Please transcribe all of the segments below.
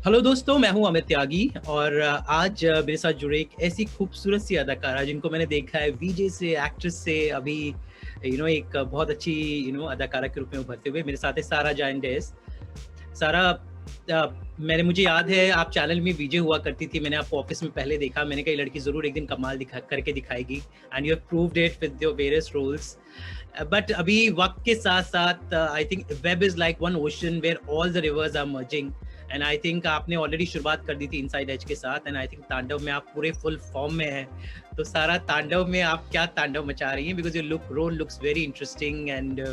Hello दोस्तों, मैं हूं अमित त्यागी और आज मेरे साथ जुड़े एक ऐसी खूबसूरत सी अदाकारा जिनको मैंने देखा है वीजे से, एक्ट्रेस से, अभी एक बहुत अच्छी अदाकारा के रूप में उभरते हुए। मेरे साथ है सारा जॉइंडेस। सारा, मैंने मुझे याद है आप चैनल में वीजे हुआ करती थी। मैंने आपको ऑफिस में पहले देखा। मैंने कहा ये लड़की जरूर एक दिन कमाल करके दिखाएगी, and you have proved it with your various roles. But अभी वक्त के साथ साथ I think web is like one ocean where all the rivers are merging, and I think आपने ऑलरेडी शुरुआत कर दी थी इनसाइड एज के साथ, एंड आई थिंक तांडव में आप पूरे फुल फॉर्म में हैं। तो सारा, तांडव में आप क्या तांडव मचा रही हैं? Because your role looks very interesting and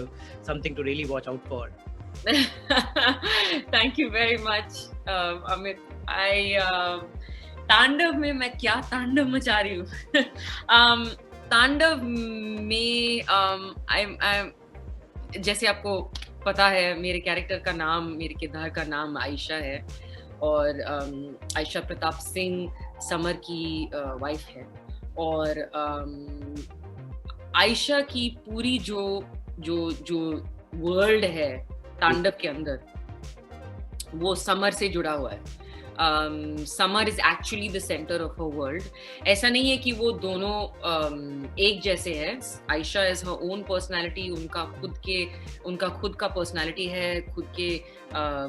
something to really watch out for. Thank you very much, Amit. तांडव में मैं क्या तांडव मचा रही हूँ? तांडव में जैसे आपको पता है, मेरे कैरेक्टर का नाम, मेरे किरदार का नाम आयशा है, और आयशा प्रताप सिंह समर की वाइफ है। और आयशा की पूरी जो जो जो वर्ल्ड है तांडव के अंदर, वो समर से जुड़ा हुआ है। Summer is actually the centre of her world. ऐसा नहीं है कि वो दोनों एक जैसे हैं। Ayesha is her own personality, उनका खुद का पर्सनालिटी है, खुद के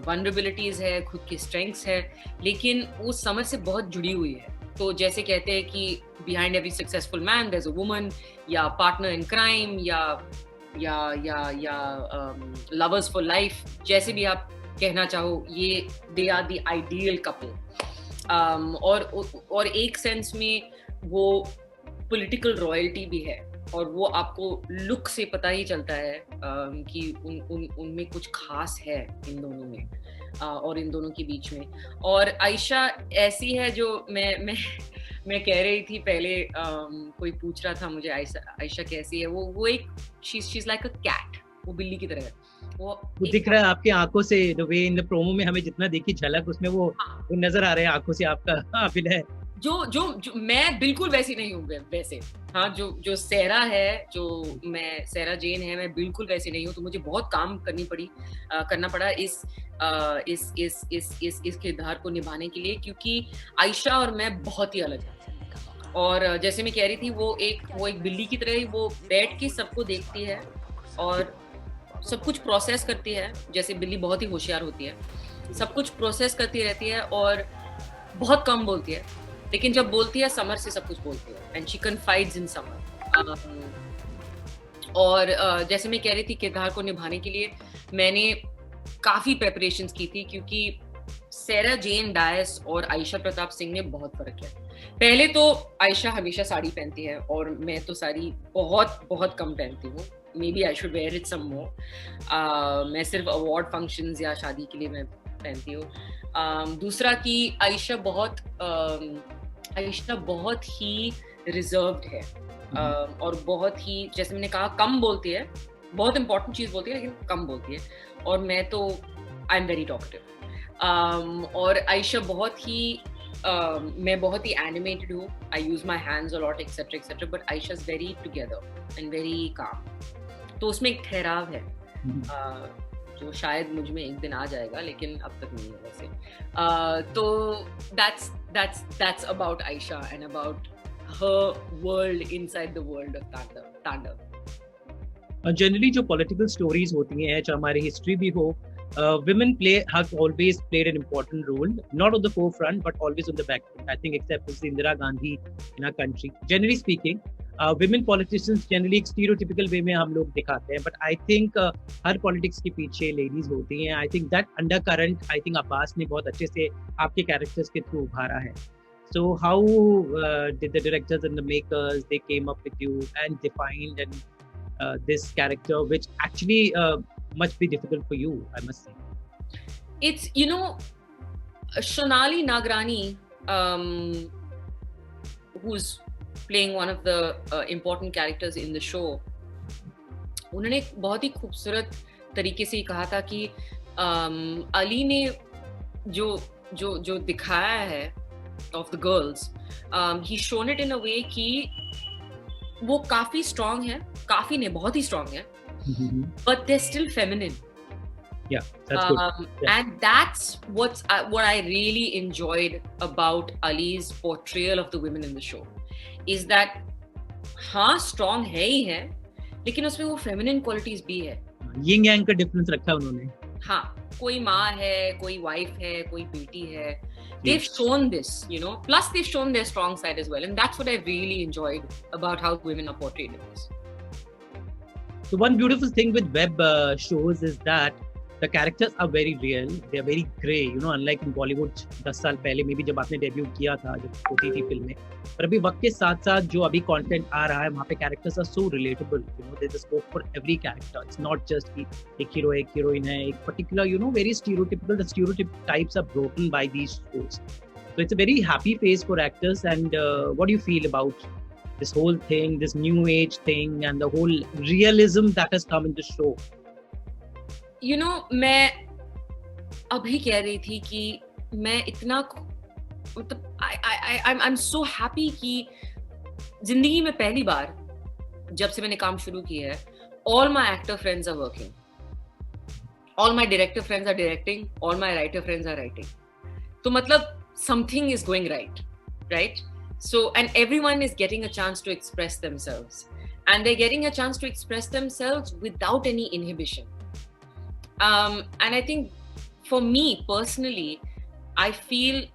वनरेबिलिटीज है, खुद के स्ट्रेंथ्स है, लेकिन वो समर से बहुत जुड़ी हुई है। तो जैसे कहते हैं कि behind every successful man there is a woman, या पार्टनर इन क्राइम, या लवर्स फॉर लाइफ, जैसे भी आप कहना चाहो, ये they are the ideal couple. और एक सेंस में वो पॉलिटिकल रॉयल्टी भी है, और वो आपको लुक से पता ही चलता है कि उनमें कुछ खास है इन दोनों में, और इन दोनों के बीच में। और आयशा ऐसी है जो मैं कह रही थी पहले, कोई पूछ रहा था मुझे आयशा कैसी है। वो एक she is like a cat, वो बिल्ली की तरह है। वो दिख रहा है आपकी आंखों से, the way in the promo में हमें जितना देखी झलक, उसमें वो नजर आ रहे हैं आंखों से आपका अभिनय। जो मैं बिल्कुल वैसी नहीं हूँ वैसे। हाँ, जो सेरा है, जो मैं सेरा जेन है, मैं बिल्कुल वैसी नहीं हूँ। तो मुझे बहुत काम करना पड़ा इस किरदार को निभाने के लिए, क्योंकि आयशा और मैं बहुत ही अलग हैं। और जैसे मैं कह रही थी, वो एक बिल्ली की तरह ही वो बैठ के सबको देखती है और सब कुछ प्रोसेस करती है। जैसे बिल्ली बहुत ही होशियार होती है, सब कुछ प्रोसेस करती रहती है और बहुत कम बोलती है, लेकिन जब बोलती है समर से सब कुछ बोलती है, एंड शी कन्फाइड्स इन समर। और जैसे मैं कह रही थी, किरदार को निभाने के लिए मैंने काफी प्रेपरेशंस की थी, क्योंकि सेरा जेन डायस और आयशा प्रताप सिंह में बहुत फर्क है। पहले तो आयशा हमेशा साड़ी पहनती है, और मैं तो साड़ी बहुत बहुत कम पहनती हूँ। Maybe I should wear it some more. मैं सिर्फ अवार्ड फंक्शंस या शादी के लिए मैं पहनती हूँ। दूसरा कि आयशा बहुत ही रिजर्व्ड है, और बहुत ही, जैसे मैंने कहा, कम बोलती है। बहुत इंपॉर्टेंट चीज बोलती है, लेकिन कम बोलती है। और मैं तो आई एम वेरी टॉकटिव। और आयशा मैं बहुत ही एनिमेटेड हूँ। I use my hands a lot, etcetera etcetera, but Ayesha is very together and very calm. तो उसमें एक ठहराव है, जो शायद मुझ में एक दिन आ जाएगा, लेकिन अब तक नहीं है वैसे। तो that's about Aisha and about her world inside the world of तांडव। जनरली जो पॉलिटिकल स्टोरीज होती हैं, चाहे हमारी हिस्ट्री भी हो, women have always played an important role, not on the forefront but always on the back. I think except for Indira Gandhi in our country, generally speaking, women politicians generally एक stereotypical way में हम लोग दिखाते हैं, but I think her politics के पीछे ladies होती हैं। I think that undercurrent, I think Abbas ने बहुत अच्छे से आपके characters के through उभारा है। So how did the directors and the makers, they came up with you and defined and this character, which actually must be difficult for you, I must say. It's, Shonali Nagrani, who's playing one of the important characters in the show, उन्होंने बहुत ही खूबसूरत तरीके से कहा था कि अली ने जो दिखाया है of the girls, he's shown it in a way कि वो काफी स्ट्रॉन्ग है, काफी नहीं, बहुत ही स्ट्रॉन्ग है, but they're still feminine. Yeah, that's good. Yeah. And that's what I really enjoyed about Ali's portrayal of the women in the show, is that हाँ strong है ही है, लेकिन उसमें वो feminine qualities भी है. Yin yang का difference रखा है उन्होंने. हाँ, कोई माँ है, कोई wife है, कोई बेटी है. They've shown this, you know. Plus, they've shown their strong side as well, and that's what I really enjoyed about how women are portrayed in this. So one beautiful thing with web shows is that the characters are very real. They are very grey, you know, unlike in Bollywood 10 साल पहले में भी जब आपने debut किया था, जब होती थी फिल्में. पर अभी वक्त के साथ साथ जो अभी कंटेंट आ रहा है वहाँ पे characters are so relatable. You know, there's a scope for every character. It's not just कि एक हीरो एक हीरोइन है, एक particular, you know, very stereotypical. The stereotypes are broken by these shows. So it's a very happy phase for actors. And what do you feel about this whole thing, this new age thing, and the whole realism that has come in the show? You know, मैं अभी कह रही थी कि मैं इतना मतलब I'm so happy कि जिंदगी में पहली बार जब से मैंने काम शुरू किया है, all my actor friends are working, all my director friends are directing, all my writer friends are writing. तो मतलब something is going right? So, and everyone is getting a chance to express themselves, and they're getting a chance to express themselves without any inhibition. And I think for me personally, I feel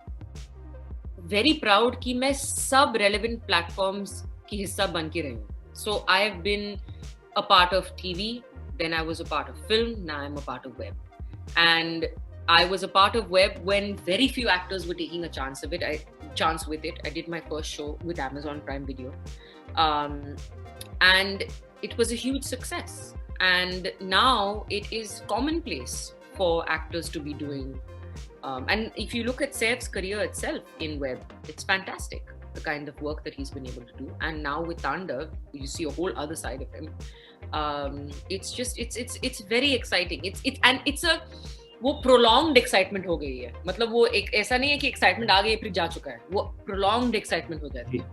very proud कि मैं सब relevant platforms की हिस्सा बन के रही हूँ. So I have been a part of TV, then I was a part of film, now I'm a part of web. And I was a part of web when very few actors were taking a chance with it. I did my first show with Amazon Prime Video. And it was a huge success. And now it is commonplace for actors to be doing. And if you look at Saif's career itself in web, it's fantastic, the kind of work that he's been able to do. And now with Tandav, you see a whole other side of him. It's very exciting. It's a वो prolonged excitement हो गई है. मतलब वो एक ऐसा नहीं है कि excitement आ गई फिर जा चुका है. वो prolonged excitement हो जाती है.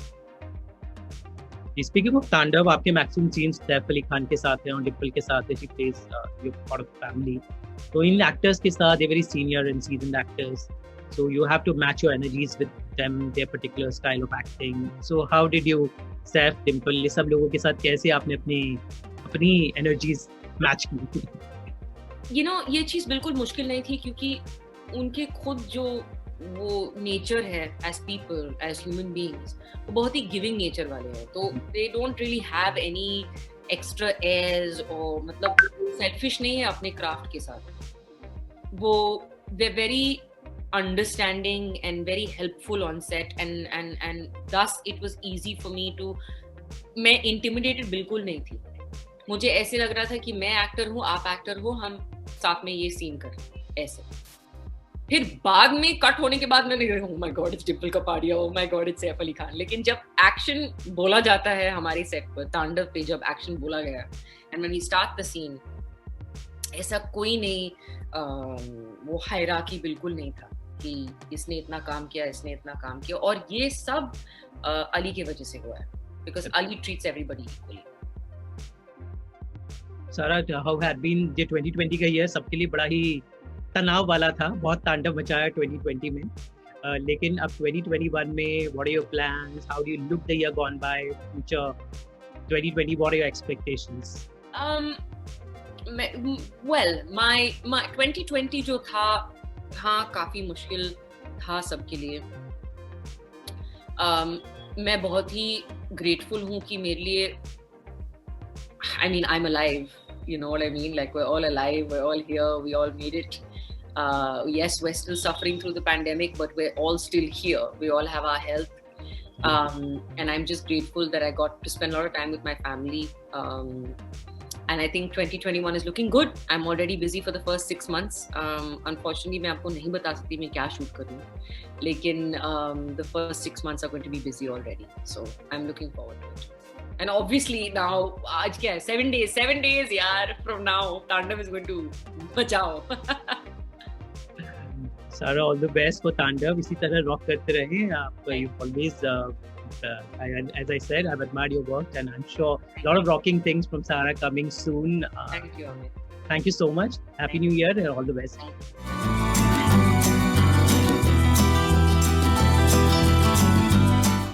Speaking of Tandav, आपके maximum scenes सैफ अली खान के साथ हैं और डिम्पल के साथ है. She plays your part of the family. So in actors के साथ, they're very senior and seasoned actors. So you have to match your energies with them, their particular style of acting. So how did you, Saif, Dimple, ये सब लोगों के साथ कैसे आपने अपनी energies match की? You know, ये चीज बिल्कुल मुश्किल नहीं थी क्योंकि उनके खुद जो वो नेचर है as people, as human beings, वो बहुत ही गिविंग नेचर वाले हैं. तो they don't really have any extra airs और मतलब सेल्फिश नहीं है अपने क्राफ्ट के साथ. वो they're very understanding and very helpful on set and thus it was easy for me to, मैं intimidated बिल्कुल नहीं थी. मुझे ऐसे लग रहा था कि मैं एक्टर हूँ, आप एक्टर हो, हम साथ में ये सीन कर ऐसे. फिर बाद में कट होने के बाद मैंने कहा oh my God it's Dimple Kapadia, oh my God it's Saif Ali Khan. लेकिन जब एक्शन बोला जाता है हमारे सेट पर, तांडव पे जब एक्शन बोला गया and when we start the scene, ऐसा कोई नहीं, वो हायरार्की बिल्कुल नहीं था कि इसने इतना काम किया, इसने इतना काम किया. और ये सब अली की वजह से हुआ है because Ali treats everybody equally. सारा हाउ हैड बीन ये 2020 का ईयर सबके लिए बड़ा ही तनाव वाला था, बहुत तांडव मचाया 2020 में. लेकिन अब 2021 में what are your plans, how do you look the year gone by, future 2020, what are your expectations? Well my 2020 जो था, हाँ काफी मुश्किल था सबके लिए. मैं बहुत ही ग्रेटफुल हूँ कि मेरे लिए, I mean, I'm alive. You know what I mean? Like, we're all alive. We're all here. We all made it. Yes, we're still suffering through the pandemic, but we're all still here. We all have our health. And I'm just grateful that I got to spend a lot of time with my family. And I think 2021 is looking good. I'm already busy for the first 6 months. Unfortunately, मैं आपको नहीं बता सकती मैं क्या shoot करूँ. लेकिन the first 6 months are going to be busy already. So I'm looking forward to it. And obviously now, आज क्या है, 7 days यार from now, Tandav is going to बचाओ. Sara, all the best for Tandav. इसी तरह rock करते रहें आप. You always, as I said, I've admired your work and I'm sure a lot of rocking things from Sara coming soon. Thank you, Amit. Thank you so much, happy new year, all the best.